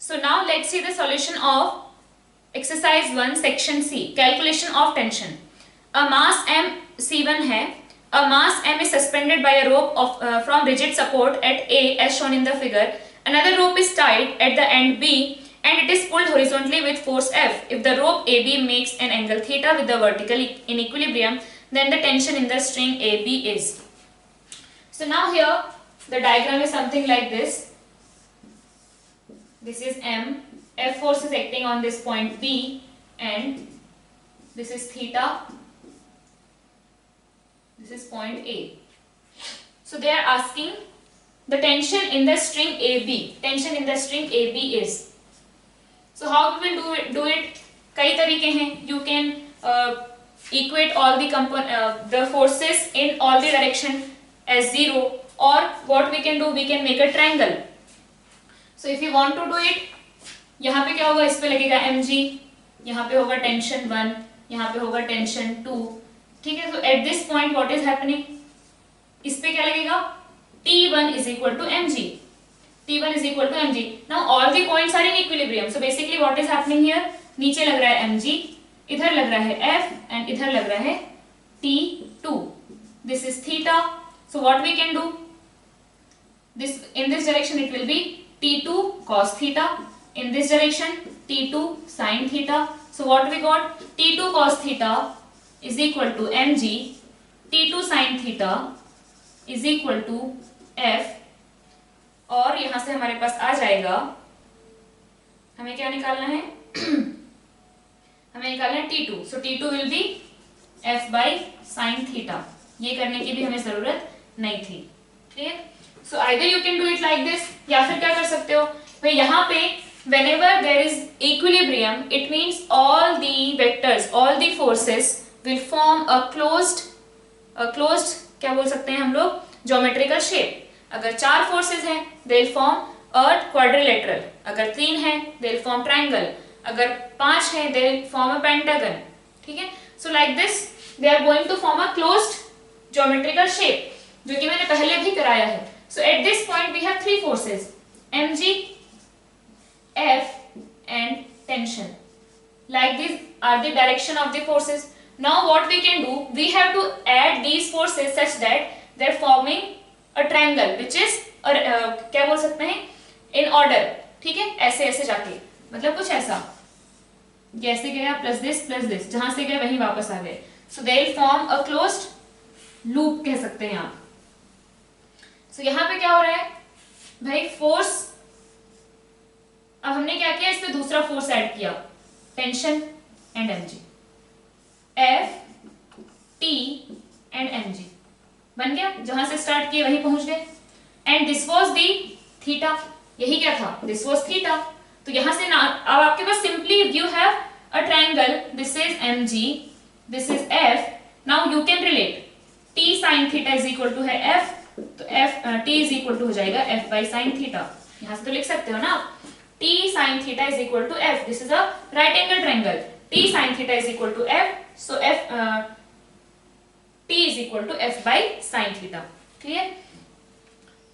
So now let's see the solution of exercise 1 section C, calculation of tension. A mass m C1 है. A mass m is suspended by a rope of from rigid support at A as shown in the figure. Another rope is tied at the end B and it is pulled horizontally with force F. If the rope AB makes an angle theta with the vertical in equilibrium, then the tension in the string AB is. So now here the diagram is something like this. This is M. F force is acting on this point B and this is theta. This is point A. So they are asking the tension in the string AB. Tension in the string AB is. So how we will do it? कई तरीके हैं. You can equate all the forces in all the direction as 0, or what we can do, we can make a triangle. So if you want to do it, यहाँ पे क्या होगा, इस पे लगेगा mg, यहाँ पे होगा tension 1, यहाँ पे होगा tension 2. ठीक है. So at this point what is happening, इस पे क्या लगेगा, T1 is equal to mg. T1 is equal to mg. Now all the points are in equilibrium. So basically what is happening here, नीचे लग रहा है mg, इधर लग रहा है f and इधर लग रहा है T2. This is theta. So what we can do, this in this direction it will be T2 cos theta, in this direction T2 sin theta. So what we got, T2 cos theta is equal to mg, T2 sin theta is equal to f, और यहां से हमारे पास आ जाएगा, हमें क्या निकालना है हमें निकालना है T2. So T2 will be f by sin theta. ये करने की भी हमें जरूरत नहीं थी. Clear. So either you can do it like this, या फिर क्या कर सकते हो भाई, यहाँ पे whenever there is equilibrium, it means all the vectors, all the forces will form a closed क्या बोल सकते हैं हम लोग, geometrical shape. अगर 4 forces हैं they will form a quadrilateral, अगर 3 हैं they will form triangle, अगर 5 हैं they will form a pentagon. ठीक है. So like this they are going to form a closed geometrical shape, जो कि मैंने पहले भी कराया है. So at this point we have 3 forces, mg, f and tension. Like these are the direction of the forces. Now what we can do, we have to add these forces such that they are forming a triangle which is क्या बोल सकते हैं, in order. ठीक है. ऐसे ऐसे जाके, मतलब कुछ ऐसा, जैसे गया प्लस दिस, जहां से गए वहीं वापस आ गए. So they will form a closed loop कह सकते हैं आप. So यहाँ पे क्या हो रहा है भाई, फोर्स, अब हमने क्या किया, इस पे दूसरा फोर्स ऐड किया, tension and mg, F T and mg बन गया, जहां से स्टार्ट किए वहीं पहुंच गए. And this was the theta, यही क्या था, दिस वाज थीटा. तो यहां से ना, अब आपके पास simply you have a triangle, this is mg, this is f. Now you can relate t sin theta is equal to है f, तो f t is equal to हो जाएगा f by sin थीटा. यहां से तो लिख सकते हो ना आप, t sin theta is equal to f. This is a right angle triangle, t sin theta is equal to f, so f t is equal to f by sin theta. Clear.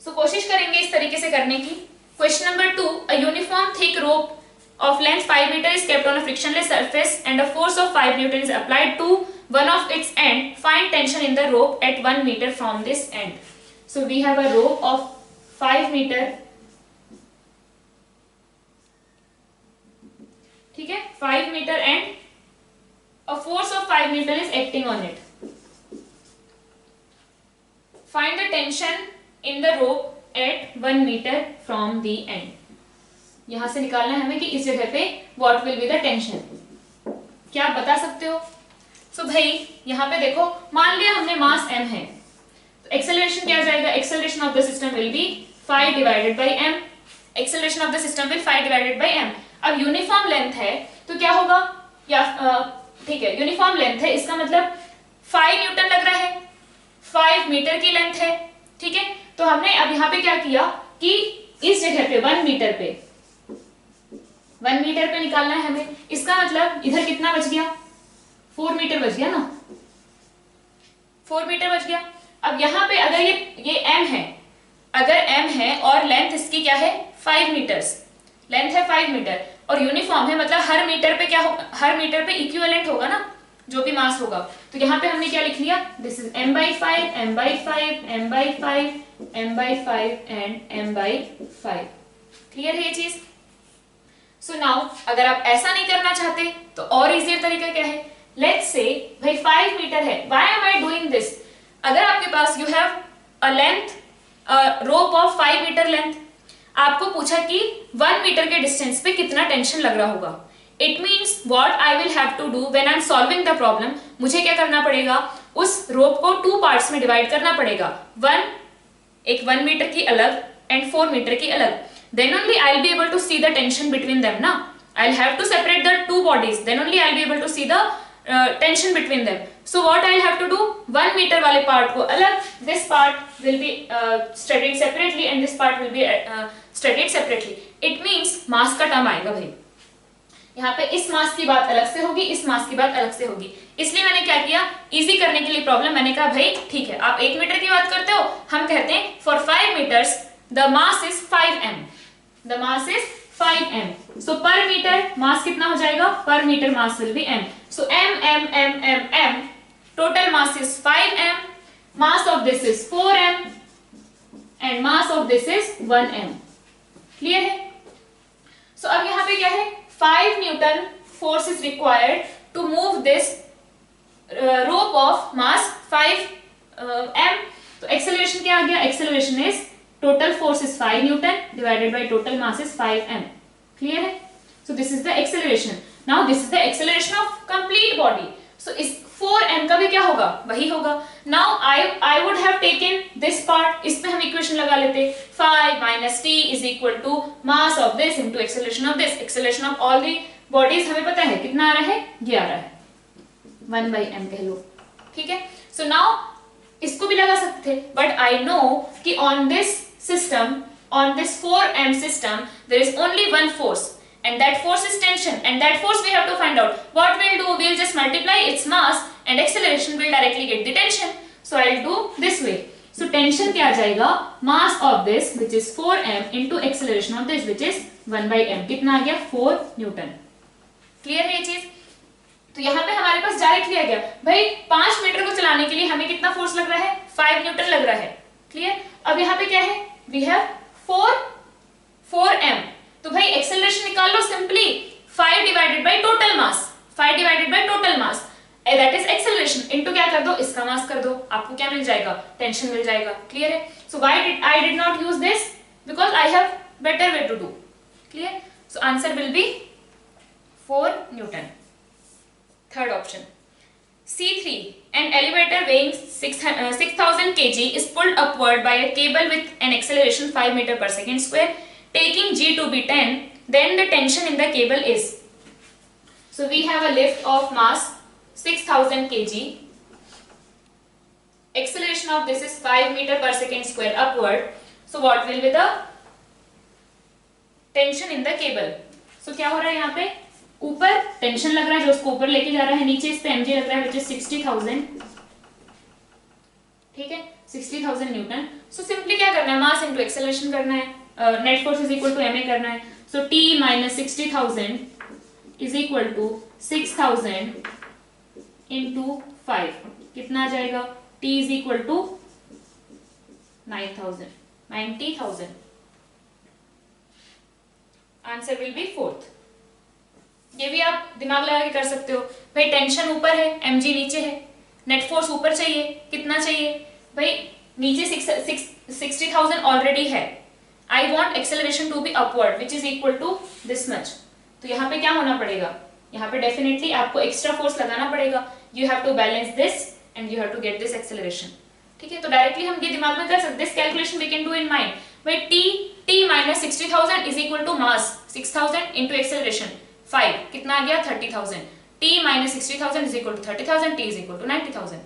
So कोशिश करेंगे इस तरीके से करने की. Question number 2, a uniform thick rope of length 5 meter is kept on a frictionless surface and a force of 5 Newton is applied to one of its end. Find tension in the rope at 1 meter from this end. So we have a rope of 5 meter. ठीक है, 5 meter and a force of 5 Newton is acting on it. Find the tension in the rope at 1 meter from the end. यहां से निकालना है हमें कि इस जगह पे what will be the tension. क्या आप बता सकते हो? So भाई यहाँ पे देखो, मान लिया हमने मास m है, तो एक्सेलरेशन क्या जाएगा, acceleration of the system will be 5 divided by m. Acceleration of the system will 5 divided by m. अब यूनिफॉर्म लेंथ है तो क्या होगा, या ठीक है, यूनिफॉर्म लेंथ है, इसका मतलब 5 न्यूटन लग रहा है, 5 मीटर की लेंथ है. ठीक है. तो हमने अब यहाँ पे क्या किया कि इस जगह पे 1 मीटर पे 1 मीटर पे निकालना है हमें. इसका मतलब इधर कितना बच गया, 4 मीटर बच गया ना, 4 मीटर बच गया. अब यहाँ पे अगर ये m है, अगर m है और लेंथ इसकी क्या है 5 मीटर्स, लेंथ है 5 मीटर और यूनिफॉर्म है, मतलब हर मीटर पे क्या होगा, हर मीटर पे इक्विवेलेंट होगा ना जो भी मास होगा। तो यहाँ पे हमने क्या लिख लिया, this is m/5 m/5 m/5 m/5 and m/5। Clear है ये चीज? सो नाउ अगर आप ऐसा नहीं करना चाहते तो और इजियर तरीका क्या है, लेट्स से भाई 5 मीटर है, why am I doing this, अगर आपके पास you have a length rope of 5 metre length, आपको पूछा कि 1 मीटर के डिस्टेंस पे कितना टेंशन लग रहा होगा, it means what I will have to do when I am solving the problem, मुझे क्या करना पड़ेगा, उस रोप को 2 पार्ट्स में डिवाइड करना पड़ेगा, एक 1 मीटर की अलग एंड 4 मीटर की अलग, then only I'll be able to see the tension between them na, I'll have to separate the 2 bodies, then only I'll be able to see the tension between them. So what I'll have to do, 1 meter वाले part को अलग, this part will be studied separately and this part will be studied separately. It means mass का term आएगा भाई, यहाँ पे इस मास की बात अलग से होगी, इस मास की बात अलग से होगी, इसलिए मैंने क्या किया, इजी करने के लिए प्रॉब्लम, मैंने कहा भाई ठीक है आप 1 मीटर की बात करते हो, हम कहते हैं for 5 meters the mass is 5m, the mass is 5m, so per meter mass कितना हो जाएगा, per meter mass will be m, so m, total mass is 5m, mass of this is 4m and mass of this is 1m। Clear है? so अब यहाँ पे क्या है, 5 Newton force is required to move this rope of mass 5m, तो acceleration क्या आ गया, acceleration is total force is 5 Newton divided by total mass is 5m। clear है? so this is the acceleration, now this is the acceleration of complete body, so इस 4m का भी क्या होगा, वही होगा। now I would have taken this part, इस पे हम इक्वेशन लगा लेते, 5 minus t is equal to mass of this into acceleration of this, acceleration of all the bodies हमें पता है कितना आ रहा है, ये आ रहा है 1/m कह लो, ठीक है। so now इसको भी लगा सकते थे, but I know कि on this system, on this 4m system there is only one force and that force is tension, and that force we have to find out, what we'll do, we'll just multiply its mass and acceleration will directly get the tension, so I'll do this way, so tension क्या आ जाएगा, mass of this which is 4m into acceleration of this which is 1/m, कितना आ गया 4 Newton। Clear है ये चीज? तो यहाँ पे हमारे पास डायरेक्टली आ गया भाई 5 मीटर को चलाने के लिए हमें कितना फोर्स लग रहा है, 5 न्यूटन लग रहा है। क्लियर? अब यहाँ पे क्या है, वी हैव 4m, तो भाई एक्सेलरेशन निकाल लो simply, 5 divided by total mass, 5 divided by total mass that is acceleration, into क्या कर दो, इसका मास कर दो, आपको क्या मिल जाएगा, टेंशन मिल जाएगा। क्लियर है? So why I did not use this, because I have better way to do. Clear? So answer will be 4 newton. Third option, C3, an elevator weighing 6000 kg is pulled upward by a cable with an acceleration 5 meter per second square, taking g to be 10, then the tension in the cable is, so we have a lift of mass 6000 kg, acceleration of this is 5 meter per second square upward, so what will be the tension in the cable? So क्या हो रहा है यहाँ पे, ऊपर tension लग रहा है जो उसको ऊपर लेके जा रहा है, नीचे इस पे mg लग रहा है which is 60,000, ठीक है 60,000 न्यूटन। सो सिंपली क्या करना है, मास इनटू एक्सेलरेशन करना है, net force is equal to ma करना है, so t minus 60,000 is equal to 6,000 into 5, कितना आ जाएगा, t is equal to 90,000। Answer will be 4th। ये भी आप दिमाग लगा के कर सकते हो भाई, टेंशन ऊपर है, mg नीचे है, नेट फोर्स ऊपर चाहिए, कितना चाहिए भाई, नीचे 60,000 ऑलरेडी है, I want acceleration to be upward which is equal to this much, तो यहाँ पे क्या होना पड़ेगा, यहाँ पे डेफिनेटली आपको एक्स्ट्रा फोर्स लगाना पड़ेगा, you have to balance this and you have to get this acceleration. ठीक है, तो डायरेक्टली हम ये दिमाग में कर सकते, this calculation we can do in mind भाई, t minus 60,000 is equal to mass 6,000 into acceleration 5, कितना आ गया 30,000, t minus 60,000 is equal to 30,000, t is equal to 90,000.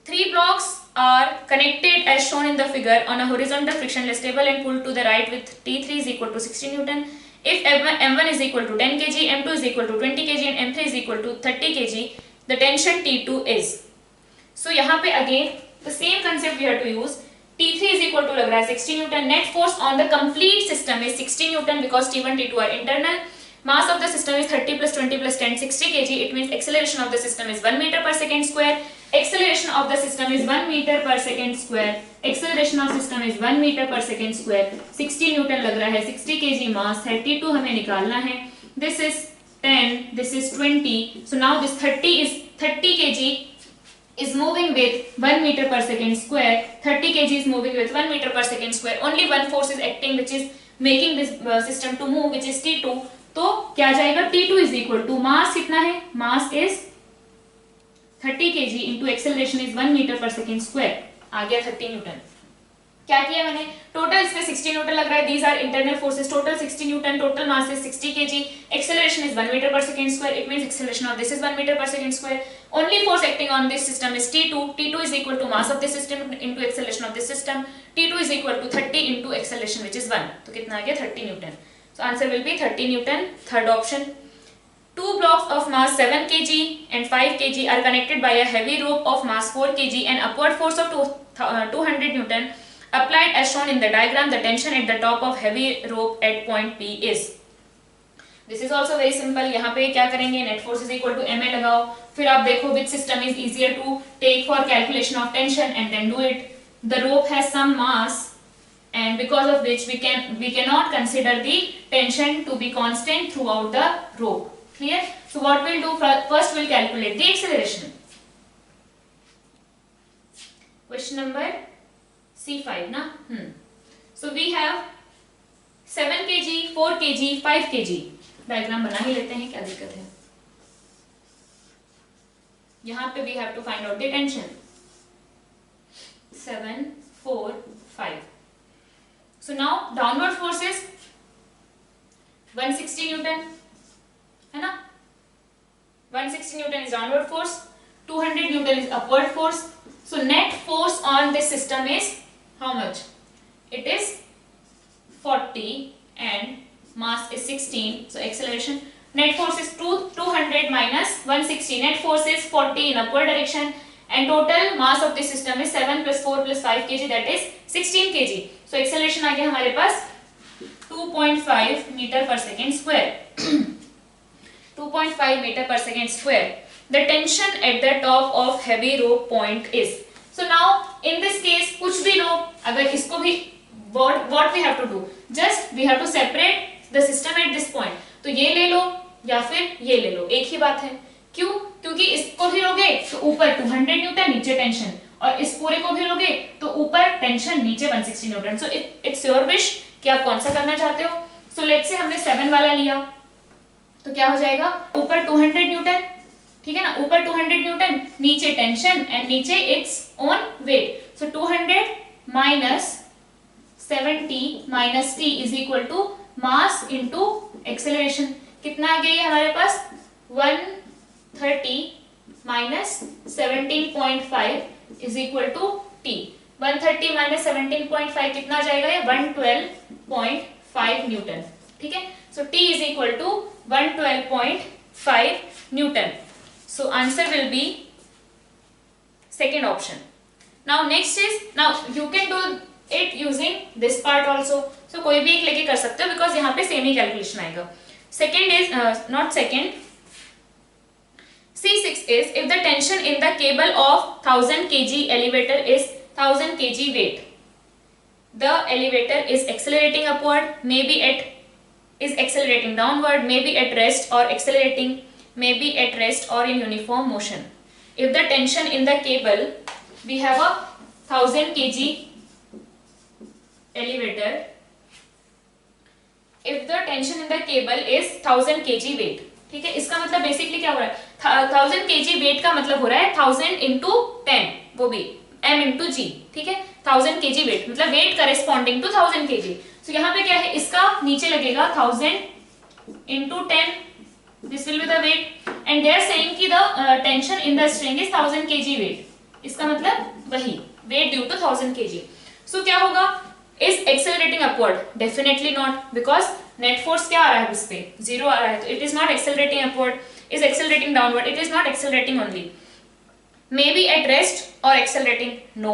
3 blocks are connected as shown in the figure on a horizontal frictionless table and pulled to the right with T3 is equal to 60 Newton. If M1 is equal to 10 kg, M2 is equal to 20 kg and M3 is equal to 30 kg, the tension T2 is. So यहाँ पे again the same concept we have to use T3 is equal to लग रहा है 60 newton. Net force on the complete system is 60 newton because T1 T2 are internal. Mass of the system is 30 plus 20 plus 10 60 kg. It means acceleration of the system is 1 meter per second square. Acceleration of the system is 1 meter per second square. Acceleration of system is 1 meter per second square. 60 Newton लग रहा है. 60 kg mass है. T2 हमें निकालना है. This is 10. This is 20. So now this 30 kg is moving with 1 meter per second square. 30 kg is moving with 1 meter per second square. Only one force is acting which is making this system to move, which is T2. तो क्या जाएगा T2 is equal to mass कितना है, mass is 30 kg into acceleration is 1 metre पर second square. आ गया 30 Newton. क्या किया मैंने, टोटल इसमें 60 न्यूटन लग रहा है. These are internal forces. Total 60 newton, total mass is 60 kg, acceleration is 1 metre पर second square. It means acceleration of this is 1 metre पर second square. Only force acting on this system is T2. T2 is equal to mass of this system into acceleration of this system. T2 is equal to 30 into acceleration which is 1. तो कितना आ गया 30 Newton. So answer will be 30 Newton. Third option. Two blocks of mass 7 kg and 5 kg are connected by a heavy rope of mass 4 kg and upward force of 200 Newton applied as shown in the diagram. The tension at the top of heavy rope at point P is. This is also very simple. यहाँ पे क्या करेंगे, net force is equal to ma लगाओ. फिर आप देखो which system is easier to take for calculation of tension and then do it. The rope has some mass. And because of which we cannot consider the tension to be constant throughout the rope. Clear? So what we'll do first, we'll calculate the acceleration. Question number C5 ना. So we have 7 kg, 4 kg, 5 kg. Diagram बना ही लेते हैं, क्या दिक्कत है. यहाँ पे we have to find out the tension. 7, 4, 5. So now downward force is 160 Newton, है ना. 160 Newton is downward force, 200 Newton is upward force. So net force on this system is how much? It is 40 and mass is 16. So acceleration, net force is 200 minus 160. Net force is 40 in upward direction. And total mass of this system is 7 plus 4 plus 5 kg, that is 16 kg. So acceleration आ गया हमारे पास 2.5 meter per second square. 2.5 meter per second square. The tension at the top of heavy rope point is. So now in this case कुछ भी लो, अगर इसको भी what we have to do? Just we have to separate the system at this point. तो ये ले लो या फिर ये ले लो, एक ही बात है. क्यों? क्योंकि इसको भी लोगे तो ऊपर 200 न्यूटन, नीचे टेंशन, और इस पूरे को भी लोगे तो ऊपर टेंशन, नीचे 160 Newton. So it's your wish कि आप कौन सा करना चाहते हो. सो लेट्स से हमने 7 वाला लिया तो क्या हो जाएगा, ऊपर 200 न्यूटन, ठीक है ना, ऊपर 200 न्यूटन, नीचे टेंशन एंड नीचे it's on weight. So 200 minus 70 minus t is equal to mass into acceleration. कितना आ गया हमारे पास, 130 minus 17.5 is equal to t. 130 minus 17.5 कितना जाएगा, ये 112.5 न्यूटन. ठीक है. So t is equal to 112.5 Newton. So answer will be second option. Now next is, now you can do it using this part also. So कोई भी एक लेके कर सकते हो because यहाँ पे सेम ही कैलकुलेशन आएगा. Second is not second. C6 is if the tension in the cable of 1000 kg elevator is 1000 kg weight. The elevator is accelerating upward, maybe is accelerating downward, maybe at rest or accelerating, maybe at rest or in uniform motion. If the tension in the cable, we have a 1000 kg elevator. If the tension in the cable is 1000 kg weight, ठीक है. इसका मतलब basically क्या हो रहा है, 1000 kg wait का मतलब हो रहा है 1000 इंटू 10, वो भी m इंटू g. ठीक है. 1000 kg वेट मतलब weight corresponding to 1000 kg. So यहाँ पे क्या है, इसका नीचे लगेगा 1000 into 10, this will be the weight, and they are saying कि the tension in the string is 1000 kg weight. इसका मतलब वही weight due to 1000 kg. So क्या होगा, is accelerating upward, definitely not, because net force क्या आ रहा है उस पे, 0 आ रहा है. तो it is not accelerating upward. Is accelerating downward, it is not accelerating only. Maybe at rest or accelerating, no.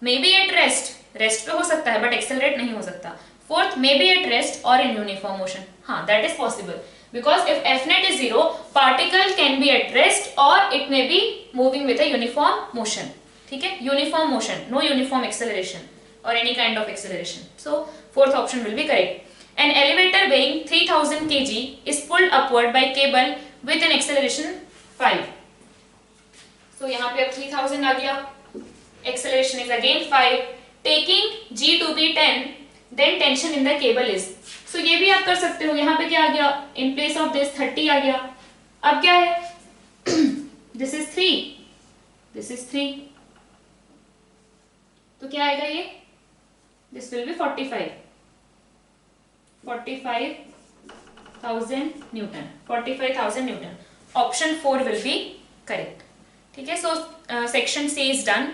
Maybe at rest, rest पे हो सकता है बट एक्सेलरेट नहीं हो सकता. Fourth, may be at rest और इन यूनिफॉर्म मोशन. हाँ, that is possible because if f net is 0, particle can be at rest or it may be moving with a uniform motion. ठीक है, uniform motion, no uniform acceleration or any kind of acceleration. So fourth option will be correct. An elevator weighing 3000 kg is pulled upward by cable with an acceleration 5. So यहाँ पे अब 3000 आ गया, acceleration is again 5. Taking g to be 10, then tension in the cable is. So ये भी आप कर सकते हो. यहाँ पे क्या आ गया, in place of this 30 आ गया. अब क्या है, this is 3, this is 3, तो क्या आएगा ये, this will be 45,000 Newton. 45,000 Newton. Option 4 will be correct. ठीक है, so section C is done.